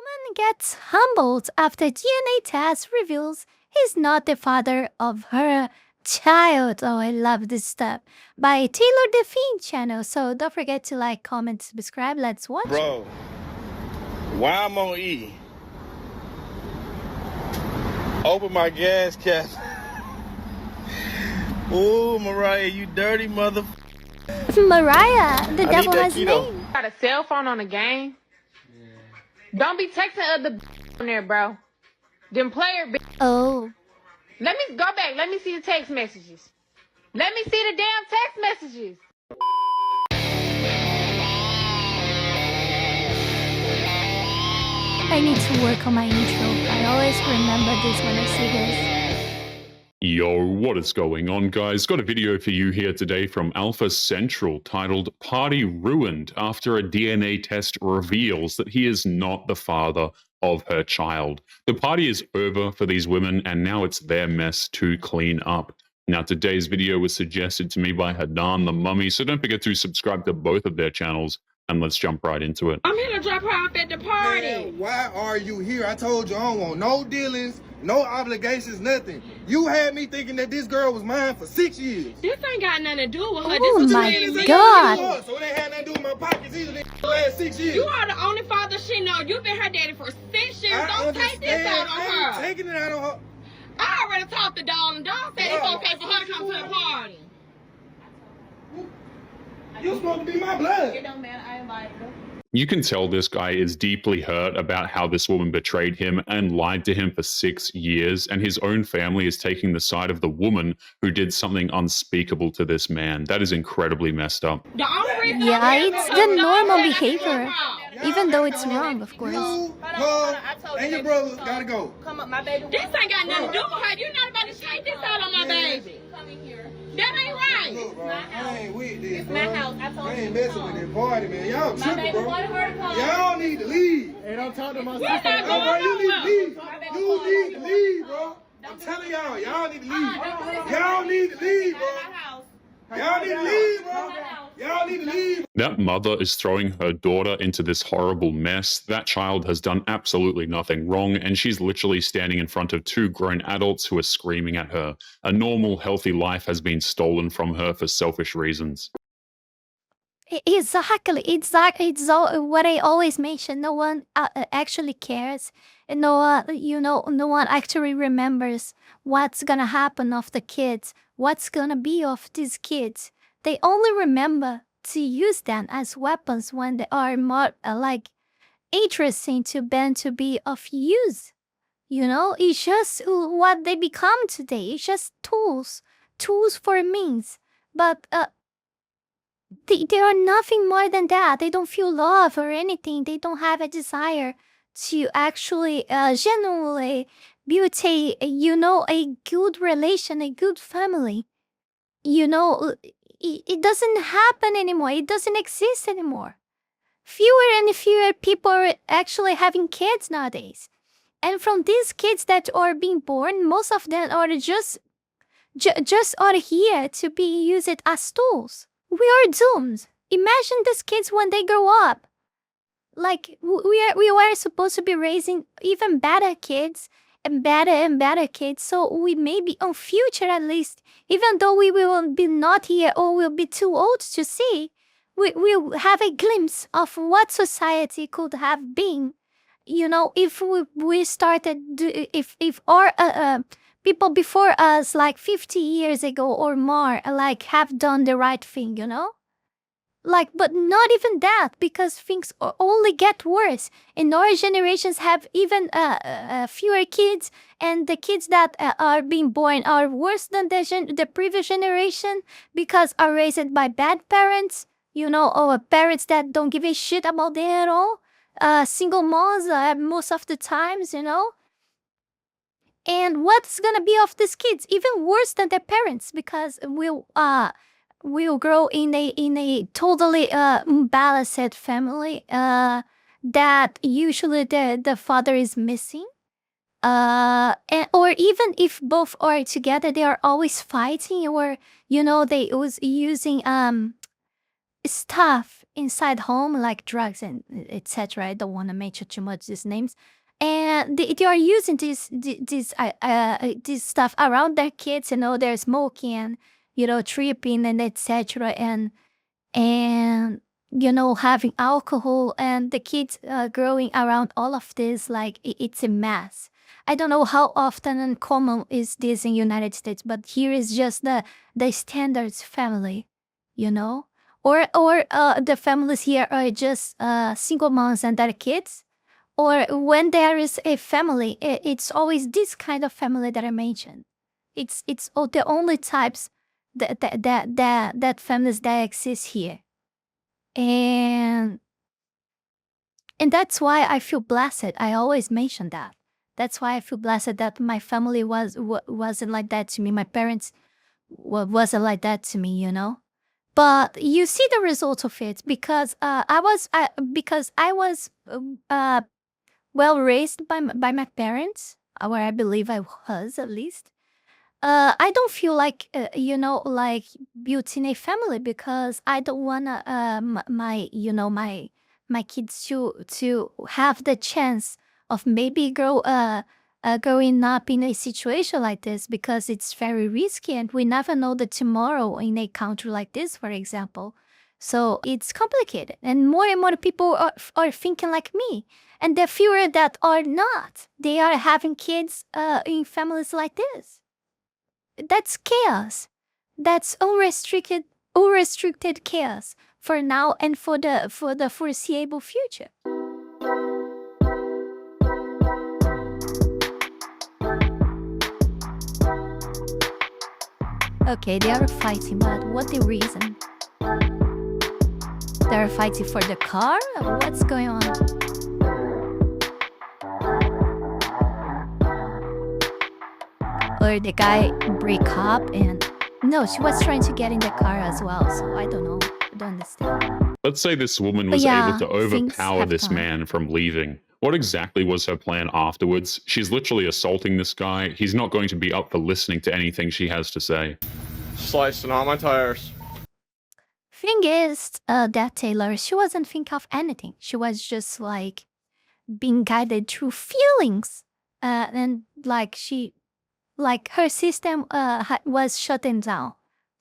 Woman gets humbled after DNA test reveals he's not the father of her child. Oh, I love this stuff. By Taylor the Fiend channel. So don't forget to like, comment, subscribe. Let's watch. Bro, why I'm on E? Open my gas cap. Ooh, Mariah, you dirty mother. Mariah, the devil has a keto. name. Got a cell phone on the game. Don't be texting other on there, bro. Them player. Oh. Let me go back. Let me see the text messages. Let me see the damn text messages. I need to work on my intro. I always remember this when I see this. Yo, what is going on, guys? Got a video for you here today from Alpha Central titled Party Ruined after a DNA test reveals that he is not the father of her child. The party is over for these women and now it's their mess to clean up. Now, today's video was suggested to me by Hadan the Mummy, so don't forget to subscribe to both of their channels and let's jump right into it. I'm here to drop her off at the party. Man, why are you here? I told you I don't want no dealings, no obligations, nothing. You had me thinking that this girl was mine for 6 years. This ain't got nothing to do with her. Oh This my is me. God. So it ain't had nothing to do with my pockets either the last 6 years. You are the only father she know. You've been her daddy for 6 years. Don't take this out on I ain't her. taking it out on her. I already talked to Dawn, and Dawn said it's okay for her to come to the party. You supposed to be my blood. It don't matter. I invited her. You can tell this guy is deeply hurt about how this woman betrayed him and lied to him for 6 years, and his own family is taking the side of the woman who did something unspeakable to this man. That is incredibly messed up. The only reason Yeah, it's the normal behavior. Even though it's wrong, of course. You, her, and your brother gotta go. Come up, my baby. This ain't got nothing to do with her. You're not about to take this out on my baby. Come in here. That ain't right. Look, bro, I ain't with this, It's bro. my house. I told I you ain't to messing come. with this party, man. Y'all My tripping, baby bro. wanted her to come. Y'all need to leave. Hey, don't talk to my We're sister. not No, bro, you need to going leave. nowhere. You need to leave, bro. I'm telling y'all, y'all need to leave. Y'all need to leave, bro. Y'all need to leave, bro. Y'all need to leave. That mother is throwing her daughter into this horrible mess. That child has done absolutely nothing wrong, and she's literally standing in front of 2 grown adults who are screaming at her. A normal, healthy life has been stolen from her for selfish reasons. Exactly. It's what I always mention. No one actually cares. And no one actually remembers what's gonna happen of the kids. What's gonna be of these kids. They only remember to use them as weapons when they are more interesting to Ben to be of use. You know, it's just what they become today. It's just tools for means. But they are nothing more than that. They don't feel love or anything. They don't have a desire to actually genuinely build a good relation, a good family. It doesn't happen anymore. It doesn't exist anymore. Fewer and fewer people are actually having kids nowadays. And from these kids that are being born, most of them are just are here to be used as tools. We are doomed. Imagine these kids when they grow up. Like, we were supposed to be raising even better kids and better kids, so we may be on future at least, even though we will be not here or will be too old to see, we'll have a glimpse of what society could have been, if we started, if our people before us, like 50 years ago or more, have done the right thing, but not even that, because things only get worse. And our generations have even fewer kids, and the kids that are being born are worse than the previous generation because are raised by bad parents, or parents that don't give a shit about them at all. Single moms most of the times, And what's gonna be of these kids? Even worse than their parents, because we'll grow in a totally unbalanced family that usually the father is missing, or even if both are together, they are always fighting, or they was using stuff inside home, like drugs and etc. I don't want to mention too much these names. And they are using this stuff around their kids. They're smoking and tripping and etc. And having alcohol, and the kids growing around all of this, like it's a mess. I don't know how often and common is this in United States, but here is just the standards family, or the families here are just single moms and their kids, or when there is a family, it's always this kind of family that I mentioned. It's the only types that families that exist here. And that's why I feel blessed. I always mention that. That's why I feel blessed that my family wasn't like that to me. My parents wasn't like that to me, But you see the result of it because I was well raised by my parents, or I believe I was at least. I don't feel like like built in a family because I don't wanna my kids to have the chance of maybe growing up in a situation like this, because it's very risky and we never know the tomorrow in a country like this, for example. So it's complicated, and more people are thinking like me, and the fewer that are not, they are having kids in families like this. That's chaos. That's unrestricted chaos for now and for the foreseeable future. Okay, they are fighting, but what the reason? They're fighting for the car? What's going on? Or the guy break up and... No, she was trying to get in the car as well, so I don't know. I don't understand. Let's say this woman was able to overpower this man from leaving. What exactly was her plan afterwards? She's literally assaulting this guy. He's not going to be up for listening to anything she has to say. Slicing all my tires. Thing is, that Taylor, she wasn't thinking of anything. She was just like being guided through feelings. And like her system was shutting down.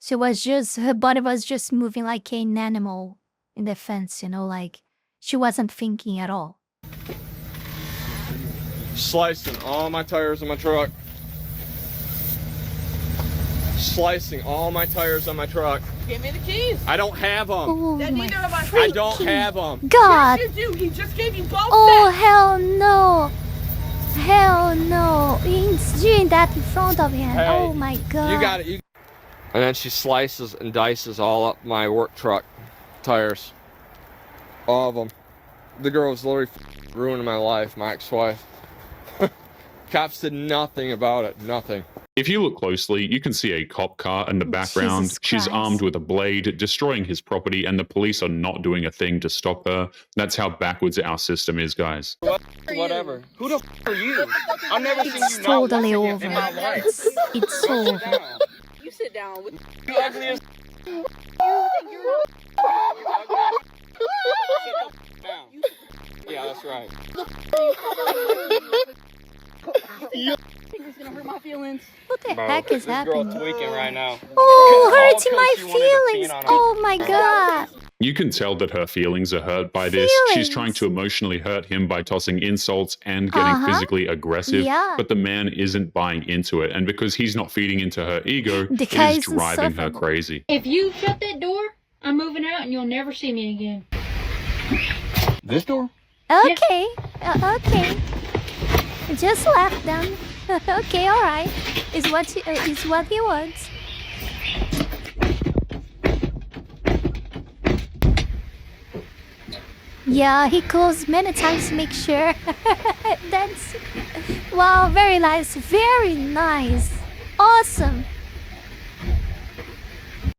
Her body was just moving like an animal in the fence, like she wasn't thinking at all. Slicing all my tires on my truck. Slicing all my tires on my truck. Give me the keys. I don't have them. Oh, Then neither of us. I don't have them. God! Yes, you do. He just gave you both Oh, sets. hell no! Hell no! He's doing that in front of him. Hey, oh my god. You got it. And then she slices and dices all up my work truck tires. All of them. The girl was literally ruining my life, my ex-wife. Cops did nothing about it. Nothing. If you look closely, you can see a cop car in the background. Jesus She's Christ. armed with a blade, destroying his property, and the police are not doing a thing to stop her. That's how backwards our system is, guys. Whatever. Who the f are you? I've never seen It's you totally not over. in my life. It's so over. You sit down with You ugly as Yeah, that's right. It's gonna hurt my feelings. What the heck is This girl happening? tweaking right now. Oh, All hurting 'cause my she wanted to feelings. peen on her. Oh my god. You can tell that her feelings are hurt by this. She's trying to emotionally hurt him by tossing insults and getting physically aggressive. Yeah. But the man isn't buying into it. And because he's not feeding into her ego, The it guy is isn't driving her suffering. crazy. If you shut that door, I'm moving out and you'll never see me again. This door? Okay. Okay. Just left them. Okay, alright. Is what he wants. Yeah, he calls many times to make sure. That's... Wow, very nice. Very nice. Awesome.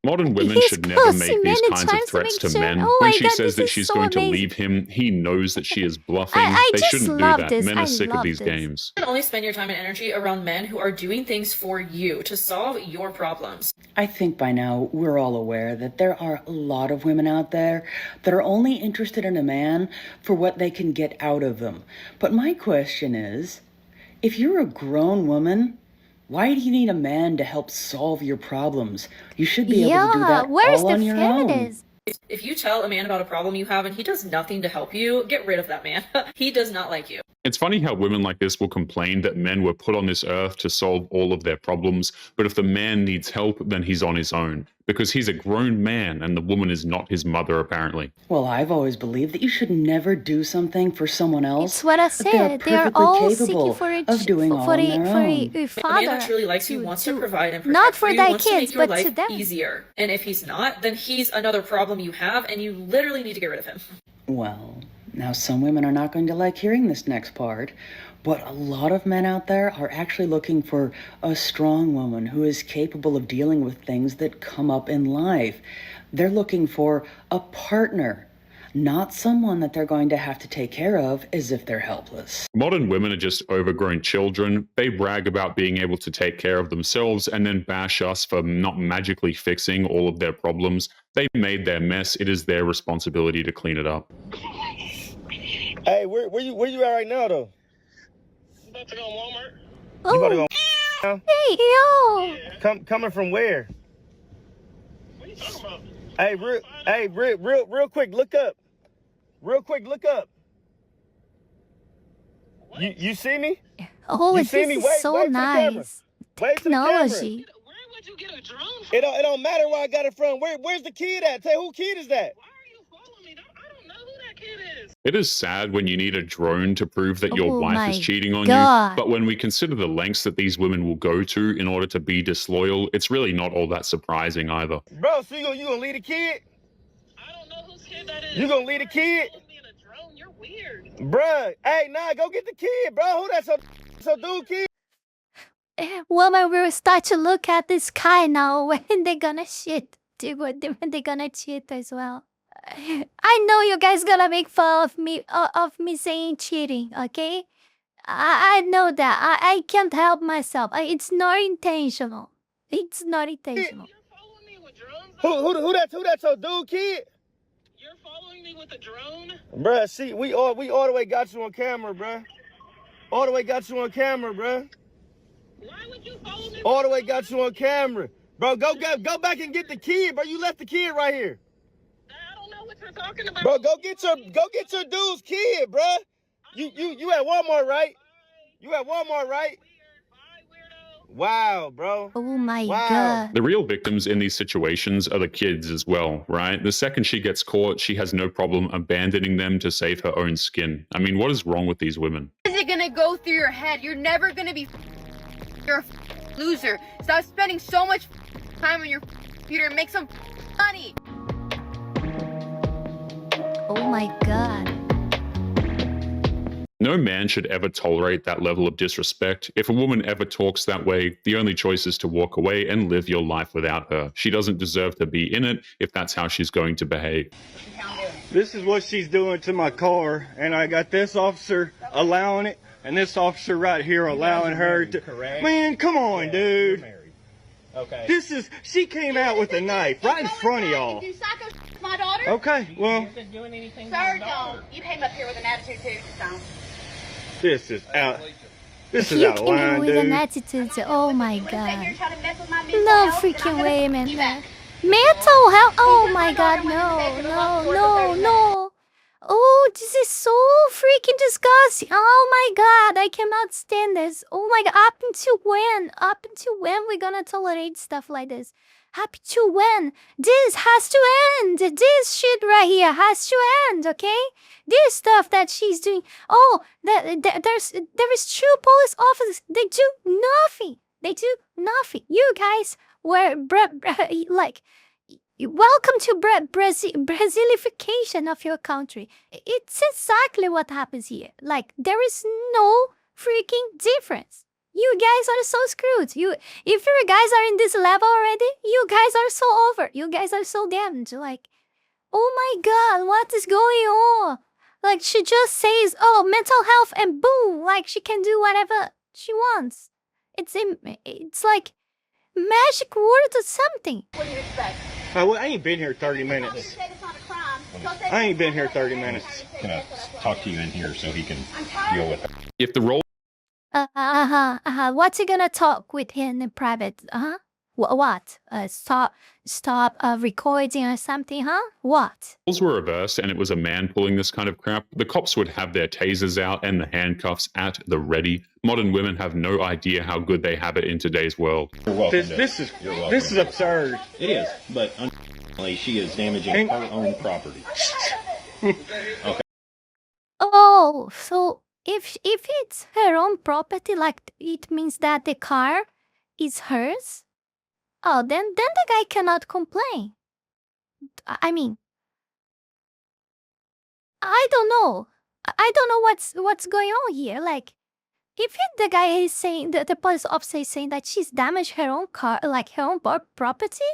Modern women He's should never cursing make these many kinds of times to threats make to sure- men. Oh When my she God, says this that is she's so going to amazing. leave him, he knows that she is bluffing. I They just shouldn't do love that. this. Men I are sick of love these this. games. You can only spend your time and energy around men who are doing things for you to solve your problems. I think by now we're all aware that there are a lot of women out there that are only interested in a man for what they can get out of them. But my question is, if you're a grown woman, why do you need a man to help solve your problems? You should be able to do Yeah, that where's all the on your own. feminist? If you tell a man about a problem you have and he does nothing to help you, get rid of that man. He does not like you. It's funny how women like this will complain that men were put on this earth to solve all of their problems, but if the man needs help, then he's on his own. Because he's a grown man and the woman is not his mother, apparently. Well, I've always believed that you should never do something for someone else. It's what I that they are said. They are perfectly all capable seeking for a of doing all on their own. a A man father. that truly likes you wants to provide and protect Not for you, thy wants to kids, make your but to life them. easier. And if he's not, then he's another problem you have, and you literally need to get rid of him. Well, now some women are not going to like hearing this next part, but a lot of men out there are actually looking for a strong woman who is capable of dealing with things that come up in life. They're looking for a partner, not someone that they're going to have to take care of as if they're helpless. Modern women are just overgrown children. They brag about being able to take care of themselves and then bash us for not magically fixing all of their problems. They made their mess. It is their responsibility to clean it up. Hey, where you at right now, though? About to go Walmart. You about to Oh, go hey, yo. coming from where? What are you talking about? Hey, real quick, look up. Real quick, look up. You see me? Oh, You this see me? is Wait so to the camera. nice. Wait to the camera. Technology. Where would you get a drone from? It don't matter where I got it from. Where's the kid at? Tell who kid is that? Why are you following me? I don't know who that kid is. It is sad when you need a drone to prove that your Oh wife my is cheating on God. you, but when we consider the lengths that these women will go to in order to be disloyal, it's really not all that surprising either. Bro, so you gonna leave the kid? I don't know whose kid that is. You gonna leave the kid? Follow me in a drone? You're weird. Bruh, hey, nah, go get the kid, bro. Who that so dude kid? Woman will start to look at the sky now when they're gonna shit. When they're gonna cheat as well. I know you guys gonna make fun of me saying cheating, okay? I know that. I can't help myself. It's not intentional. It's not intentional. You're following me with drones? Who that so dude kid? You're following me with a drone? Bruh, see, we all the way got you on camera, bruh. All the way got you on camera, bruh. Why would you follow me? All the way got you on camera. Bro, go back and get the kid, bro. You left the kid right here. I don't know what you're talking about. Bro, go get your dude's kid, bruh. You at Walmart, right? You at Walmart, right? Wow, bro. Oh my Wow. God. The real victims in these situations are the kids as well, right? The second she gets caught, she has no problem abandoning them to save her own skin. I mean, what is wrong with these women? Is it gonna go through your head? You're never gonna be. You're a loser. Stop spending so much time on your computer and make some money. Oh my God. No man should ever tolerate that level of disrespect. If a woman ever talks that way, the only choice is to walk away and live your life without her. She doesn't deserve to be in it if that's how she's going to behave. This is what she's doing to my car, and I got this officer allowing it, and this officer right here allowing her to. Correct. Man, come on, dude. Married. Okay. She came out with a knife right in front of y'all. You psycho my daughter? Okay, well, Sir, don't. You came up here with an attitude too, just don't. this is out. This is You out of came in line, with an dude. attitude. Oh my Sit God. here trying to mess with my mental No health, and I'm freaking gonna way, put man. you back. Mental health. Oh my God. No. Oh, this is so freaking disgusting. Oh my God. I cannot stand this. Oh my God. Up until when? Up until when we gonna tolerate stuff like this? Up to when? This has to end. This shit right here has to end, okay? This stuff that she's doing. Oh, there is two police officers. They do nothing. You guys were like, welcome to Brazilification of your country. It's exactly what happens here. Like, there is no freaking difference. You guys are so screwed. If your guys are in this level already, you guys are so over. You guys are so damned. Like, oh my god, what is going on? Like, she just says, oh, mental health, and boom, like, she can do whatever she wants. It's like magic word or something. What do you expect? Well, I ain't been here 30 minutes. It's not a crime. I ain't been here 30 minutes. Gonna talk to you in here so he can deal with it. If the role What's he gonna talk with him in private? What? Stop recording or something, huh? What? roles were reversed and it was a man pulling this kind of crap, the cops would have their tasers out and the handcuffs at the ready. Modern women have no idea how good they have it in today's world. You're welcome. This is absurd. It is, but unfortunately, she is damaging her own property. Okay. Oh, so if it's her own property, like it means that the car is hers? Oh, then the guy cannot complain. I mean, I don't know. I don't know what's going on here. Like, if the guy is saying that the police officer is saying that she's damaged her own car, like her own property,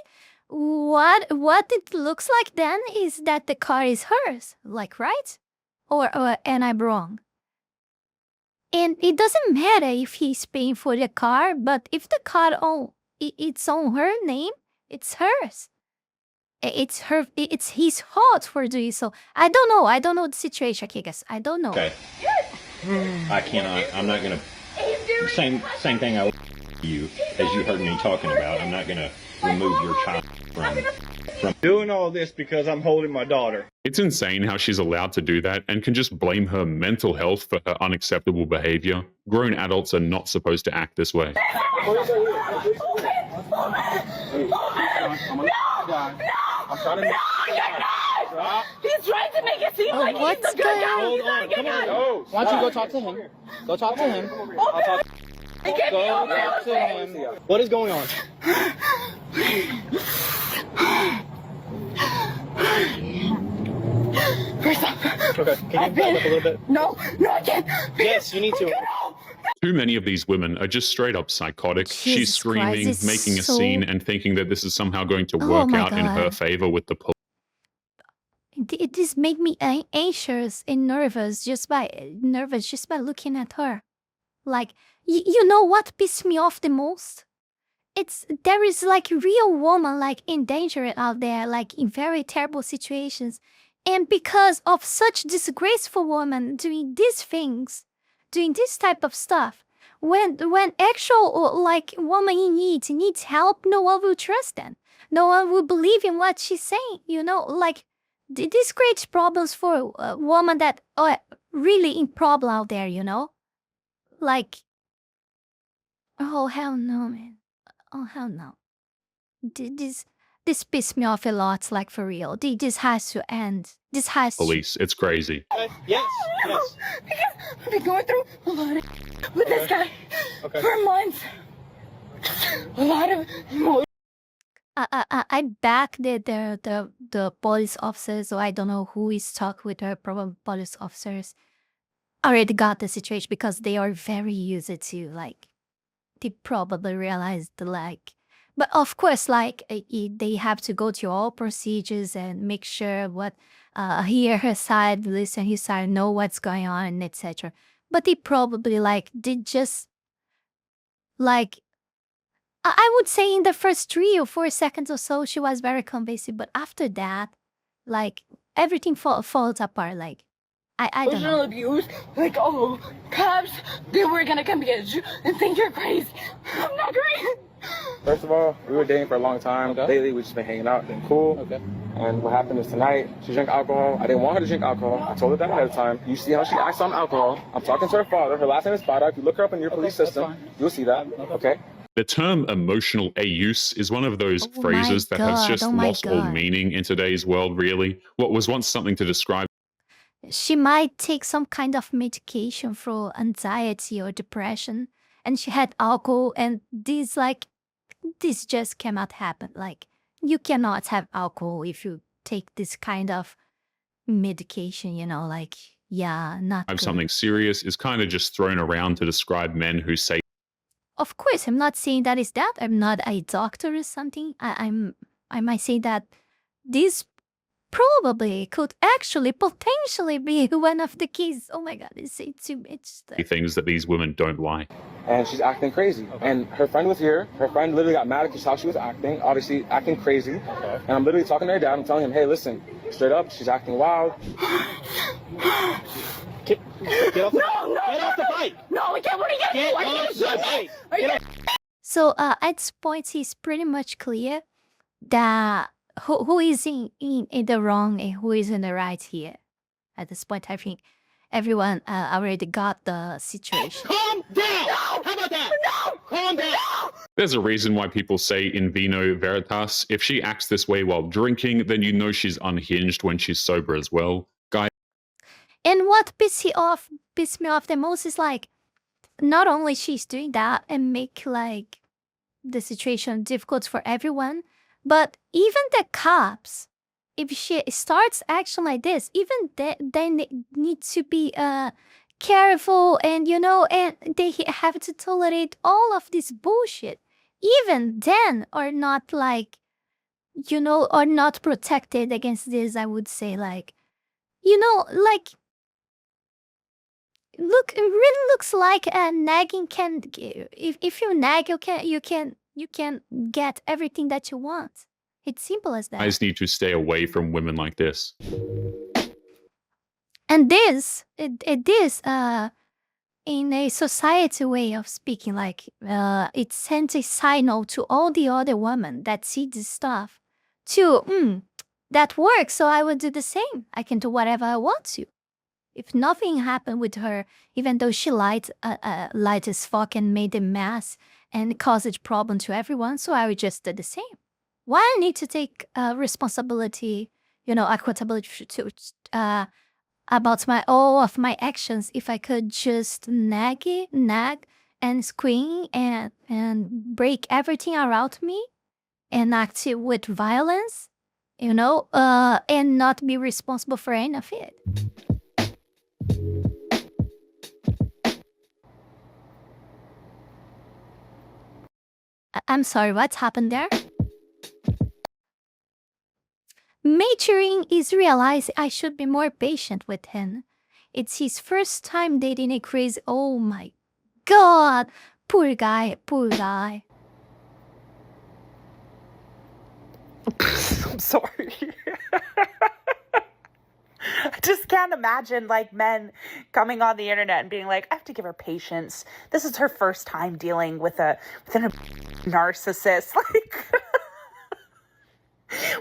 what it looks like then is that the car is hers, like, right? Or and I'm wrong. And it doesn't matter if he's paying for the car, but if the car it's on her name, it's hers. It's his fault for doing so. I don't know the situation, okay, guys. I don't know. Okay. I cannot. I'm not gonna. Same thing I you as you heard me talking about. I'm not gonna remove your child from doing all this because I'm holding my daughter. It's insane how she's allowed to do that and can just blame her mental health for her unacceptable behavior. Grown adults are not supposed to act this way. He's trying to make it seem like he's the good guy. Hold on, come on. No. Why don't you go talk to him? Go talk to him. I'll talk. Go talk to him. What is going on? First off, Okay, can you back up a little bit? no, I can't. Yes, you need to. Too many of these women are just straight up psychotic. She's Jesus screaming, Christ, making a so- scene, and thinking that this is somehow going to Oh work my out in her God. favor with the police. It just make me anxious and nervous just by looking at her. Like, you know what pissed me off the most? There is like real woman like in danger out there, like in very terrible situations, and because of such disgraceful woman doing these things, doing this type of stuff, when actual like woman in need needs help, no one will trust them. No one will believe in what she's saying. You know, like. This creates problems for a woman that are really in problem out there, you know? Like, oh, hell no, man. Oh, hell no. This pissed me off a lot, like, for real. This has to end. This has to... Police, it's crazy. Yes. Because I've been going through a lot of with this guy for months. A lot of emotion. I back the police officers, or I don't know who is talking with her, probably police officers, already got the situation because they are very used to, like, they probably realized, like, but of course, like, they have to go through all procedures and make sure hear her side, listen his side, know what's going on, and etc. But they probably, like, did just, like, I would say in the first 3 or 4 seconds or so, she was very convincing. But after that, like, everything falls apart. Like, I don't know. Emotional abuse, like, oh, cops, they were gonna come get you and think you're crazy. I'm not crazy. First of all, we were dating for a long time. Lately, we've just been hanging out, been cool. Okay. And what happened is tonight, she drank alcohol. I didn't want her to drink alcohol. I told her that ahead of time. You see how she acts on alcohol. I'm talking to her father. Her last name is Fada. If you look her up in your police system, you'll see that. Okay. The term emotional abuse is one of those phrases that has just lost all meaning in today's world, really. What was once something to describe She might take some kind of medication for anxiety or depression, and she had alcohol, and this just cannot happen. Like, you cannot have alcohol if you take this kind of medication, you know, like, yeah, not good. something serious is kind of just thrown around to describe men who say of course, I'm not saying that is that. I'm not a doctor or something. I might say that this probably could actually potentially be one of the keys. Oh my God, it's too much. Things that these women don't like. And she's acting crazy. And her friend was here. Her friend literally got mad at how she was acting, obviously acting crazy. And I'm literally talking to her dad. I'm telling him, hey, listen, straight up, she's acting wild. Get off the bike. No, we can't. What are you Get going off to do? the bike. So at this point, it's pretty much clear that who is in the wrong and who is in the right here. At this point, I think everyone already got the situation. Calm down. How about that? No. Calm down. There's a reason why people say in vino veritas. If she acts this way while drinking, then you know she's unhinged when she's sober as well. Guys. And what pissed me off the most is like, not only she's doing that and make like the situation difficult for everyone, but even the cops, if she starts acting like this, even they need to be careful, and and they have to tolerate all of this bullshit. Even then, are not like, are not protected against this. I would say like, like. Look, it really looks like nagging can. If you nag, you can get everything that you want. It's simple as that. Guys need to stay away from women like this. And this, it is in a society way of speaking, like it sends a signal to all the other women that see this stuff to that works, so I will do the same. I can do whatever I want to. If nothing happened with her, even though she lied as fuck and made a mess and caused a problem to everyone, so I would just do the same. Why I need to take responsibility, accountability to about all of my actions if I could just nag and scream and break everything around me and act with violence, and not be responsible for any of it. I'm sorry, what's happened there? Maturing is realizing I should be more patient with him. It's his first time dating a crazy. Oh my God! Poor guy, poor guy. I'm sorry. I just can't imagine like men coming on the internet and being like, I have to give her patience. This is her first time dealing with a narcissist. Like,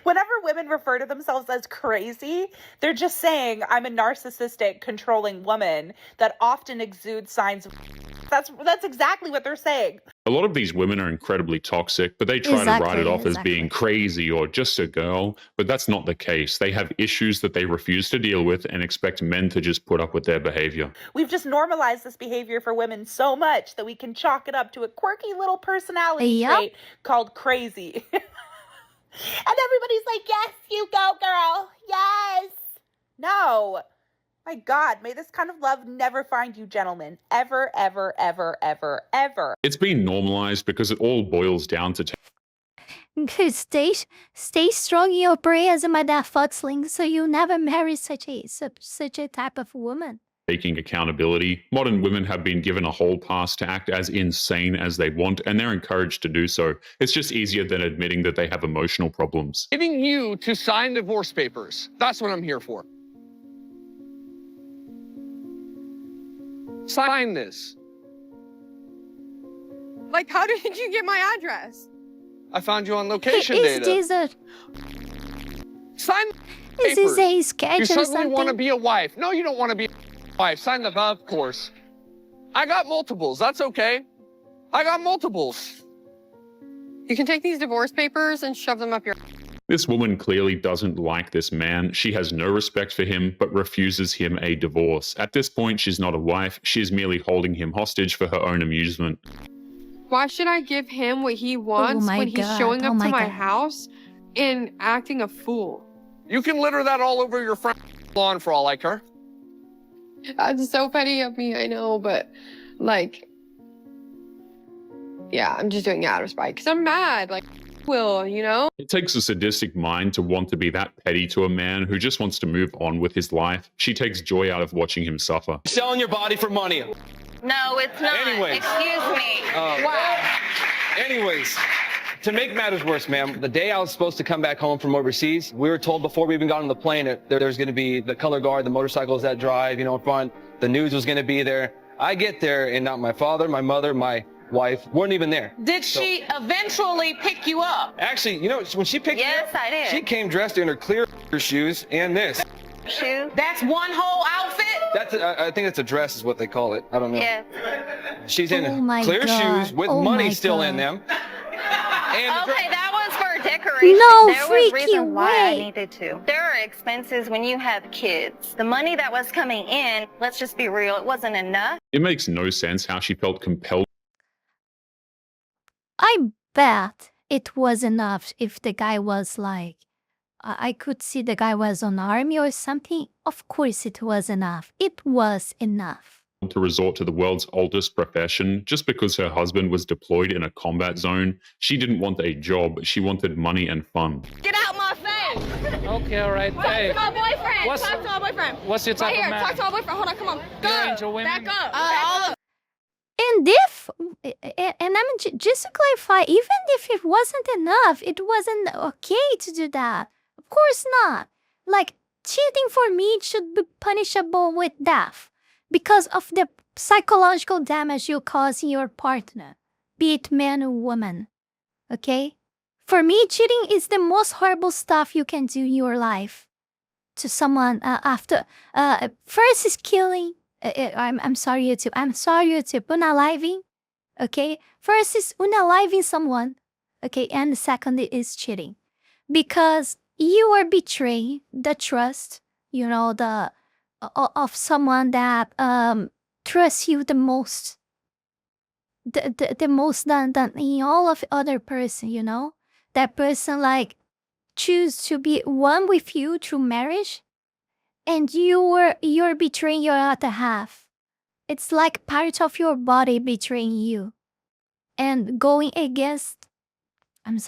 whenever women refer to themselves as crazy, they're just saying I'm a narcissistic, controlling woman that often exudes signs of. That's exactly what they're saying. A lot of these women are incredibly toxic, but they try to write it off as being crazy or just a girl. But that's not the case. They have issues that they refuse to deal with and expect men to just put up with their behavior. We've just normalized this behavior for women so much that we can chalk it up to a quirky little personality trait called crazy. And everybody's like, yes, you go, girl. Yes. No. My God, may this kind of love never find you, gentlemen. Ever, ever, ever, ever, ever. It's been normalized because it all boils down to Stay strong in your prayers, my dad futzling, so you never marry such a type of woman. taking accountability. Modern women have been given a whole pass to act as insane as they want, and they're encouraged to do so. It's just easier than admitting that they have emotional problems. Getting you to sign divorce papers. That's what I'm here for. Sign this. Like, how did you get my address? I found you on location Is data. this a... Sign Is papers. this a sketch You or suddenly something? want to be a wife. No, you don't want to be a wife. Sign the of course. I got multiples. That's okay. I got multiples. You can take these divorce papers and shove them up your... This woman clearly doesn't like this man. She has no respect for him, but refuses him a divorce. At this point, she's not a wife. She's merely holding him hostage for her own amusement. Why should I give him what he wants my when he's God. showing Oh up my to my God. house and acting a fool? You can litter that all over your front lawn for all I care. That's so petty of me, I know, but like... Yeah, I'm just doing it out of spite because I'm mad. Like, will, you know? It takes a sadistic mind to want to be that petty to a man who just wants to move on with his life. She takes joy out of watching him suffer. Selling your body for money. No, it's not. Anyways. Excuse me. Wow. Anyways, to make matters worse, ma'am, the day I was supposed to come back home from overseas, we were told before we even got on the plane that there's going to be the color guard, the motorcycles that drive, you know, in front. The news was going to be there. I get there, and not my father, my mother, my wife weren't even there. Did she eventually pick you up? Actually, you know, when she picked me up, I did. she came dressed in her clear shoes and this. Shoe? That's one whole outfit? That's I think it's a dress is what they call it. I don't know. Yeah. She's in Oh my clear God. shoes with Oh money my still in God. them. And Okay, that was for decoration. No there was freaking reason why I way. needed to. There are expenses when you have kids. The money that was coming in, let's just be real, it wasn't enough. It makes no sense how she felt compelled I bet it was enough if the guy was like, I could see the guy was on army or something. Of course it was enough. It was enough. to resort to the world's oldest profession just because her husband was deployed in a combat zone. She didn't want a job, she wanted money and fun. Get out my face! Okay, all right. Talk to my boyfriend! Talk to my boyfriend! What's your type right of here, man? talk to my boyfriend. Hold on, come on. Go! You're into women? Back up! All of And if, and just to clarify, even if it wasn't enough, it wasn't okay to do that. Of course not. Like, cheating for me should be punishable with death because of the psychological damage you cause your partner, be it man or woman. Okay? For me, cheating is the most horrible stuff you can do in your life to someone after. First is killing. I'm sorry, YouTube. I'm sorry, YouTube. Unaliving. Okay? First is unaliving someone. Okay? And the second is cheating. Because you are betraying the trust, you know, of someone that trusts you the most. The most than in all of other person, you know? That person like choose to be one with you through marriage. And you're betraying your other half. It's like part of your body betraying you. And going against and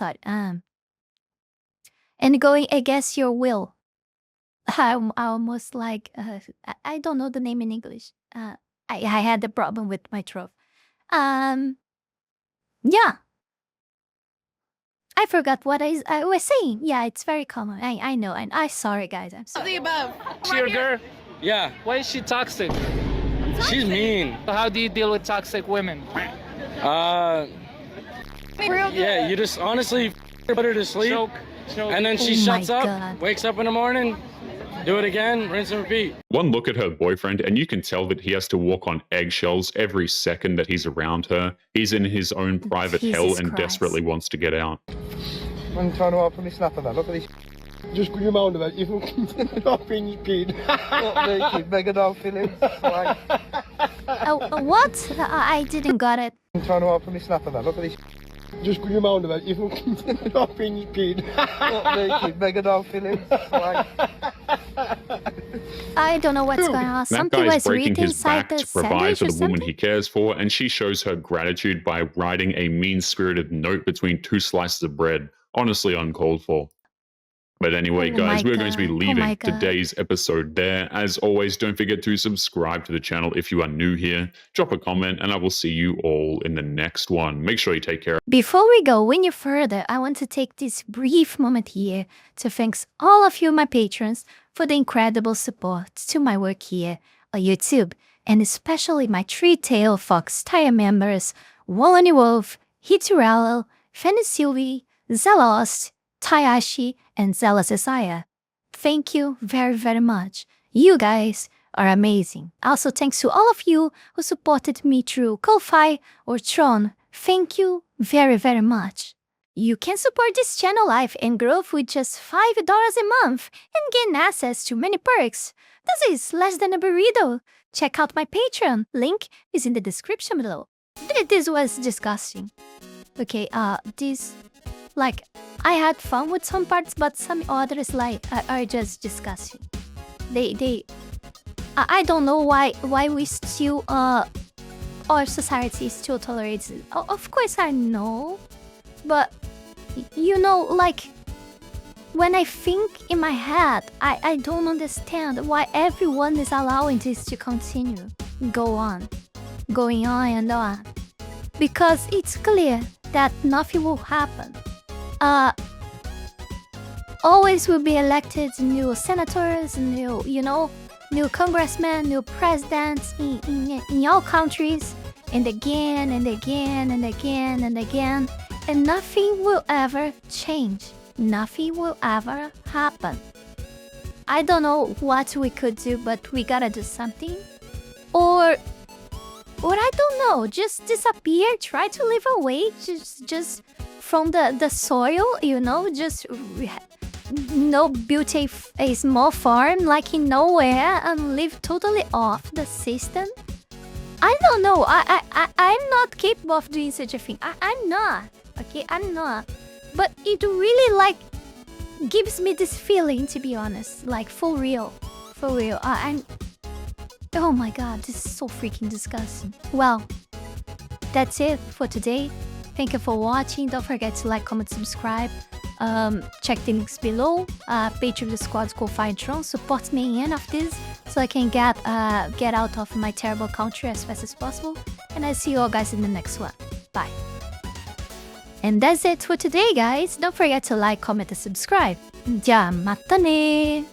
going against your will. I almost like I don't know the name in English. I had a problem with my throat. Yeah. I forgot what I was saying. Yeah, it's very common. I know. And I'm sorry, guys. I'm sorry. the above. She your girl? Yeah. Why is she toxic? She's mean. So how do you deal with toxic women? Yeah, you just honestly put her to sleep, Choke. and then she Oh my shuts up, God. wakes up in the morning, do it again, rinse and repeat. One look at her boyfriend, and you can tell that he has to walk on eggshells every second that he's around her. He's in his own private hell Jesus and Christ. desperately wants to get out. I'm trying to open this snapper, man. Look at this. Just put your mouth about you. Not being your kid. Not naked. Mega dog feeling. Right. What? I didn't got it. I'm trying to open this snapper, man. Look at this. Just put your mouth about you. Not being your kid. Not naked. Mega dog feeling. Right. I don't know what's going on. That Something guy's was breaking written his inside back the to provide sandwich for or the woman something. he cares for, and she shows her gratitude by writing a mean-spirited note between two slices of bread. Honestly uncalled for. But anyway, Oh guys, my we're going to be God. Oh leaving my God. today's episode there. As always, don't forget to subscribe to the channel if you are new here. Drop a comment, and I will see you all in the next one. Make sure you take care. Before we go any further, I want to take this brief moment here to thank all of you, my patrons, for the incredible support to my work here on YouTube, and especially my three-tailed fox tier members, Wallony Wolf, Heath Rowell, Fenny Sylvy, Zalost, Tayashi, and Zaela Zhezzaia. Thank you very, very much. You guys are amazing. Also, thanks to all of you who supported me through Ko-Fi or Tron. Thank you very, very much. You can support this channel life and growth with just $5 a month and gain access to many perks. This is less than a burrito. Check out my Patreon. Link is in the description below. This was disgusting. Okay, like, I had fun with some parts, but some others, like, are just disgusting. I don't know why we still, our society still tolerates it. Of course I know, but you know, like, when I think in my head, I don't understand why everyone is allowing this to continue, going on and on. Because it's clear that nothing will happen. Always will be elected new senators, new congressmen, new presidents in all countries, and again and again and again and again, and nothing will ever change. Nothing will ever happen. I don't know what we could do, but we gotta do something. Or I don't know, just disappear, try to live away, just from the soil, just build a small farm like in nowhere and live totally off the system. I don't know, I'm not capable of doing such a thing. I'm not, okay, I'm not. But it really, like, gives me this feeling, to be honest, like, for real. Oh my god, this is so freaking disgusting. Well, that's it for today. Thank you for watching. Don't forget to like, comment, subscribe. Check the links below. Page of the squad, go find Tron. Support me in of this so I can get out of my terrible country as fast as possible. And I see you all guys in the next one. Bye. And that's it for today, guys. Don't forget to like, comment, and subscribe. Ja, mata ne!